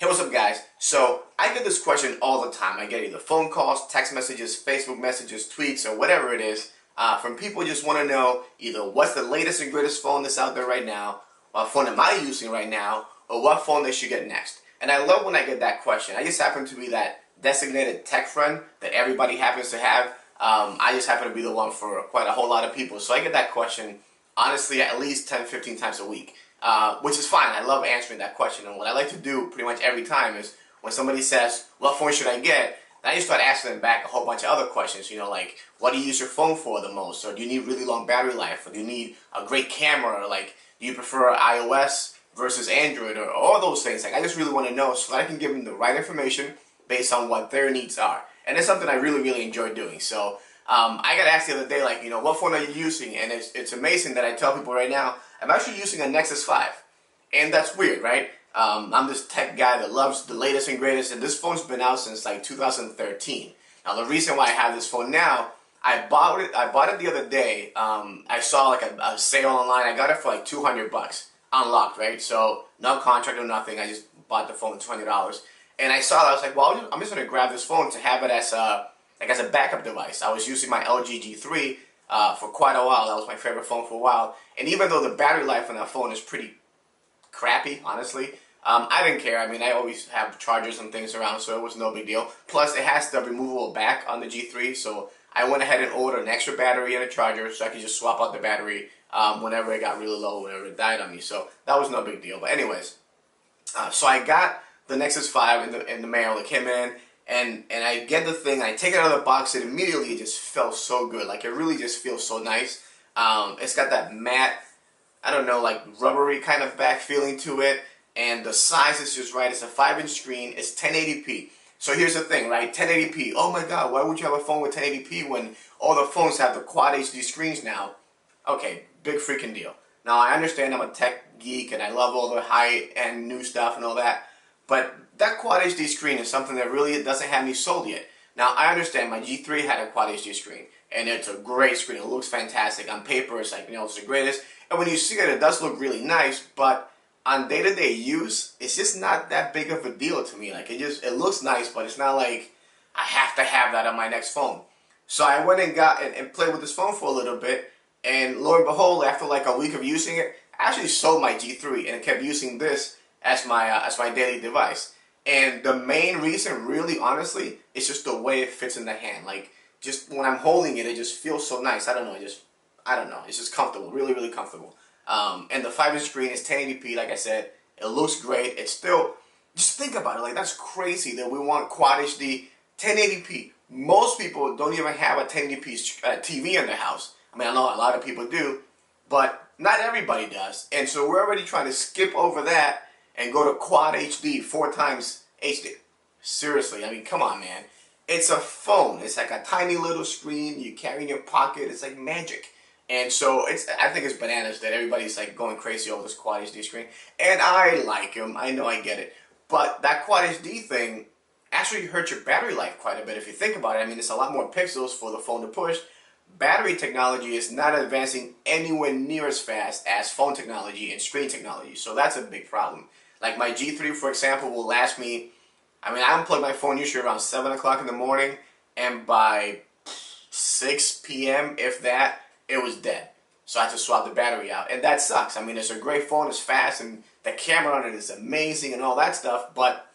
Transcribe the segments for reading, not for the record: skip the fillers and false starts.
Hey, what's up, guys? So I get this question all the time. I get either phone calls, text messages, Facebook messages, tweets, or whatever it is from people who just want to know either what's the latest and greatest phone that's out there right now, what phone am I using right now, or what phone they should get next. And I love when I get that question. I just happen to be that designated tech friend that everybody happens to have. I just happen to be the one for quite a whole lot of people. So I get that question, honestly, at least 10, 15 times a week. Which is fine. I love answering that question. And what I like to do pretty much every time is when somebody says, what phone should I get? Then I just start asking them back a whole bunch of other questions. You know, like, what do you use your phone for the most? Or do you need really long battery life? Or do you need a great camera? Or like, do you prefer iOS versus Android? Or all those things. Like, I just really want to know so that I can give them the right information based on what their needs are. And it's something I really, really enjoy doing. So I got asked the other day, like, you know, what phone are you using? And it's amazing that I tell people right now, I'm actually using a Nexus 5. And that's weird, right? I'm this tech guy that loves the latest and greatest, and this phone's been out since like 2013. Now, the reason why I have this phone now, I bought it the other day. I saw like a sale online. I got it for like $200, unlocked, right? So no contract or nothing. I just bought the phone for $200. And I saw that, I was like, well, I'm just going to grab this phone to have it as a backup device. I was using my LG G3 for quite a while. That was my favorite phone for a while. And even though the battery life on that phone is pretty crappy, honestly, I didn't care. I mean, I always have chargers and things around, so it was no big deal. Plus, it has the removable back on the G3, so I went ahead and ordered an extra battery and a charger so I could just swap out the battery whenever it got really low, whenever it died on me. So that was no big deal. But anyways, so I got the Nexus 5 in the mail. It came in, and I get the thing, I take it out of the box, and immediately it just felt so good. Like, it really just feels so nice. It's got that matte, I don't know, like rubbery kind of back feeling to it, and the size is just right. It's a 5-inch screen. It's 1080p. So here's the thing, right? 1080p. Oh my God, why would you have a phone with 1080p when all the phones have the Quad HD screens now? Okay, big freaking deal. Now, I understand I'm a tech geek and I love all the high-end new stuff and all that, but that Quad HD screen is something that really doesn't have me sold yet. Now, I understand my G3 had a Quad HD screen, and it's a great screen. It looks fantastic. On paper, it's like, you know, it's the greatest. And when you see it, it does look really nice, but on day-to-day use, it's just not that big of a deal to me. Like, it looks nice, but it's not like I have to have that on my next phone. So I went and got and played with this phone for a little bit, and lo and behold, after like a week of using it, I actually sold my G3 and kept using this as my daily device. And the main reason, really, honestly, is just the way it fits in the hand. Like, just when I'm holding it, it just feels so nice. I don't know, it's just comfortable, really, really comfortable. And the 5-inch screen is 1080p, like I said. It looks great. It's still, just think about it, like, that's crazy that we want Quad HD 1080p. Most people don't even have a 1080p TV in their house. I mean, I know a lot of people do, but not everybody does. And so we're already trying to skip over that and go to Quad HD, 4 times HD. Seriously, I mean, come on, man. It's a phone. It's like a tiny little screen you carry in your pocket. It's like magic. And so I think it's bananas that everybody's like going crazy over this Quad HD screen. And I like them. I know, I get it. But that Quad HD thing actually hurts your battery life quite a bit if you think about it. I mean, it's a lot more pixels for the phone to push. Battery technology is not advancing anywhere near as fast as phone technology and screen technology. So that's a big problem. Like my G3, for example, will last me, I mean, I unplug my phone usually around 7 o'clock in the morning, and by 6 p.m., if that, it was dead. So I had to swap the battery out, and that sucks. I mean, it's a great phone, it's fast, and the camera on it is amazing and all that stuff, but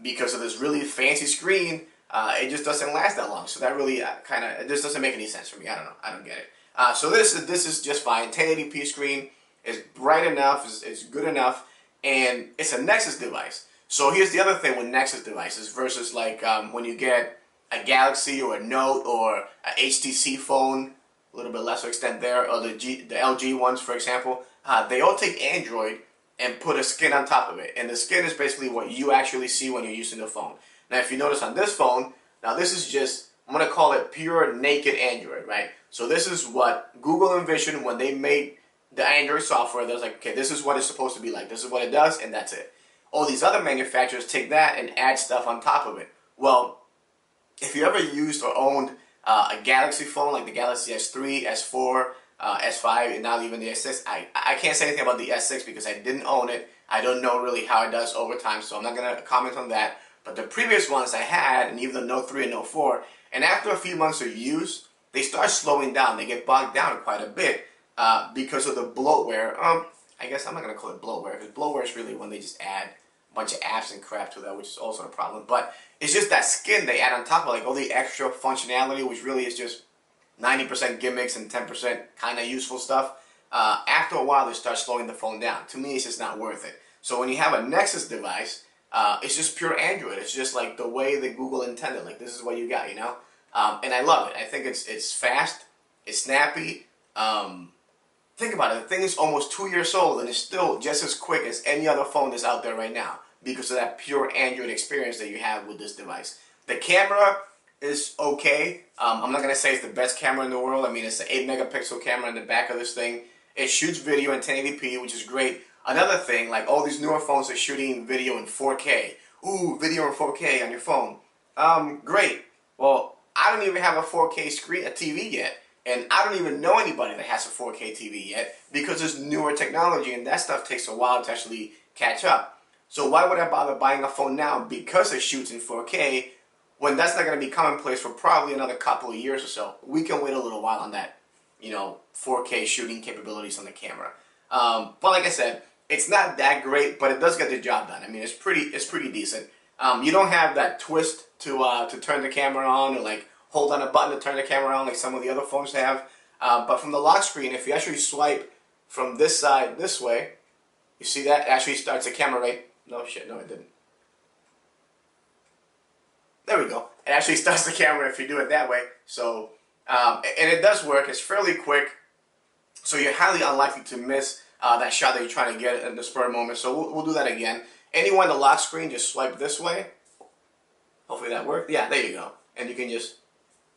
because of this really fancy screen, it just doesn't last that long. So that really it just doesn't make any sense for me. I don't know. I don't get it. So this is just fine. 1080p screen is bright enough, is good enough, and it's a Nexus device. So here's the other thing with Nexus devices versus like when you get a Galaxy or a Note or a HTC phone, a little bit lesser extent there, or the LG ones, for example. They all take Android and put a skin on top of it. And the skin is basically what you actually see when you're using the phone. Now, if you notice on this phone, now this is just, I'm going to call it pure naked Android, right? So this is what Google envisioned when they made the Android software. They was like, okay, this is what it's supposed to be like. This is what it does, and that's it. All these other manufacturers take that and add stuff on top of it. Well, if you ever used or owned a Galaxy phone, like the Galaxy S3, S4, S5, and now even the S6, I can't say anything about the S6 because I didn't own it. I don't know really how it does over time, so I'm not going to comment on that. But the previous ones I had, and even the Note 3 and Note 4, and after a few months of use, they start slowing down. They get bogged down quite a bit because of the bloatware. I guess I'm not going to call it bloatware, because bloatware is really when they just add a bunch of apps and crap to that, which is also a problem. But it's just that skin they add on top of like all the extra functionality, which really is just 90% gimmicks and 10% kind of useful stuff. After a while, they start slowing the phone down. To me, it's just not worth it. So when you have a Nexus device, it's just pure Android. It's just like the way that Google intended. Like, this is what you got, you know? And I love it. I think it's fast, it's snappy. Think about it. The thing is almost 2 years old and it's still just as quick as any other phone that's out there right now because of that pure Android experience that you have with this device. The camera is okay. I'm not going to say it's the best camera in the world. I mean, it's an 8-megapixel camera in the back of this thing. It shoots video in 1080p, which is great. Another thing, like all these newer phones are shooting video in 4K. Ooh, video in 4K on your phone. Great. Well, I don't even have a 4K screen, a TV yet. And I don't even know anybody that has a 4K TV yet because it's newer technology and that stuff takes a while to actually catch up. So why would I bother buying a phone now because it shoots in 4K when that's not going to be commonplace for probably another couple of years or so? We can wait a little while on that, you know, 4K shooting capabilities on the camera. But like I said, it's not that great, but it does get the job done. I mean, it's pretty decent. You don't have that twist to turn the camera on or like hold on a button to turn the camera on like some of the other phones have. But from the lock screen, if you actually swipe from this side this way, you see that? It actually starts the camera right... No, shit, no it didn't. There we go. It actually starts the camera if you do it that way. So, and it does work. It's fairly quick. So you're highly unlikely to miss that shot that you're trying to get in the spur moment. So we'll do that again. Anyone on the lock screen, just swipe this way. Hopefully that worked. Yeah, there you go. And you can just...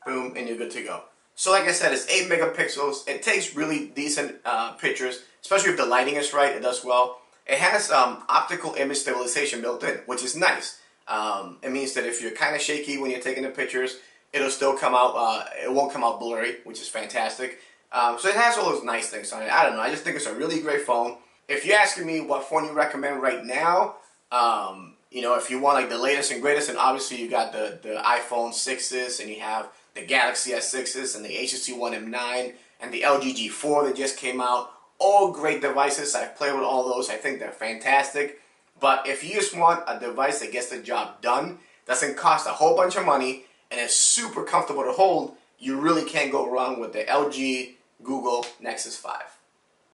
boom, and you're good to go. So like I said, it's 8 megapixels. It takes really decent pictures, especially if the lighting is right. It does well. It has optical image stabilization built in, which is nice. It means that if you're kind of shaky when you're taking the pictures, it'll still come out, it won't come out blurry, which is fantastic. So it has all those nice things on it. I don't know, I just think it's a really great phone. If you're asking me what phone you recommend right now, you know, if you want like the latest and greatest, and obviously you got the iPhone 6s, and you have the Galaxy S6s, and the HTC One M9, and the LG G4 that just came out. All great devices. I've played with all those. I think they're fantastic. But if you just want a device that gets the job done, doesn't cost a whole bunch of money, and is super comfortable to hold, you really can't go wrong with the LG Google Nexus 5.